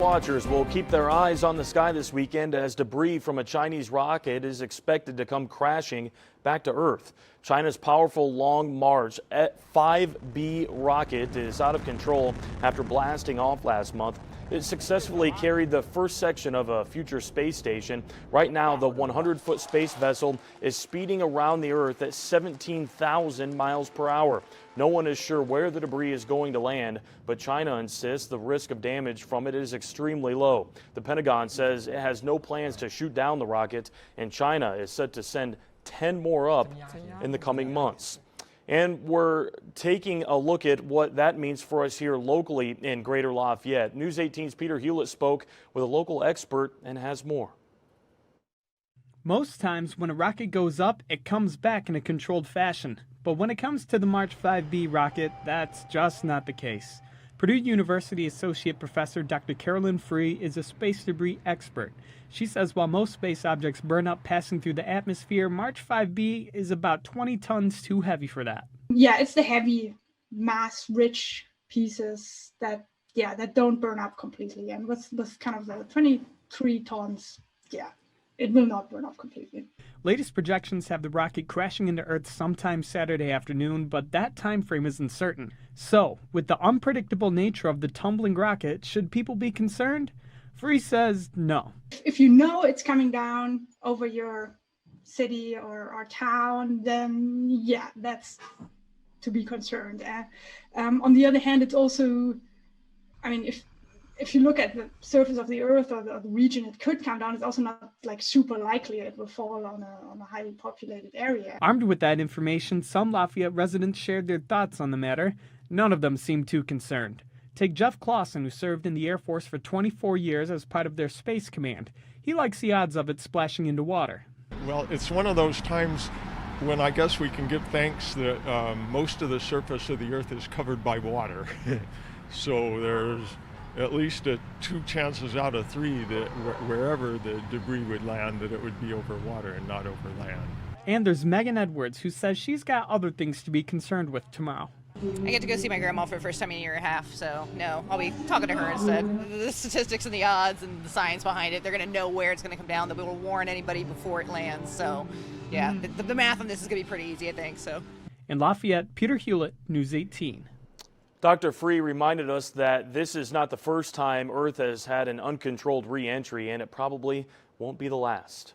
Watchers will keep their eyes on the sky this weekend as debris from a Chinese rocket is expected to come crashing back to Earth. China's powerful Long March 5B rocket is out of control after blasting off last month. It successfully carried the first section of a future space station. Right now, the 100-foot space vessel is speeding around the Earth at 17,000 miles per hour. No one is sure where the debris is going to land, but China insists the risk of damage from it is extremely low. The Pentagon says it has no plans to shoot down the rocket, and China is set to send 10 more up in the coming months. And we're taking a look at what that means for us here locally in Greater Lafayette. News 18's Peter Hewlett spoke with a local expert and has more. Most times when a rocket goes up, it comes back in a controlled fashion. But when it comes to the March 5B rocket, that's just not the case. Purdue University Associate Professor Dr. Carolyn Free is a space debris expert. She says while most space objects burn up passing through the atmosphere, March 5B is about 20 tons too heavy for that. Yeah, it's the heavy, mass-rich pieces that don't burn up completely. And with kind of the 23 tons, it will not burn up completely. Latest projections have the rocket crashing into Earth sometime Saturday afternoon, but that time frame isn't certain. So, with the unpredictable nature of the tumbling rocket, should people be concerned? Free says no. If you know it's coming down over your city or town, then that's to be concerned. On the other hand, it's also, if you look at the surface of the Earth or the region it could come down, it's also not like super likely it will fall on a highly populated area. Armed with that information, some Lafayette residents shared their thoughts on the matter. None of them seemed too concerned. Take Jeff Clausen, who served in the Air Force for 24 years as part of their Space Command. He likes the odds of it splashing into water. Well, it's one of those times when I guess we can give thanks that most of the surface of the Earth is covered by water. So there's at least 2 chances out of 3 that wherever the debris would land, that it would be over water and not over land. And there's Megan Edwards, who says she's got other things to be concerned with tomorrow. I get to go see my grandma for the first time in a year and a half, so no, I'll be talking to her instead. The statistics and the odds and the science behind it, they're going to know where it's going to come down. They'll be able to warn anybody before it lands. So, the math on this is going to be pretty easy, I think. So. In Lafayette, Peter Hewlett, News 18. Dr. Free reminded us that this is not the first time Earth has had an uncontrolled re-entry, and it probably won't be the last.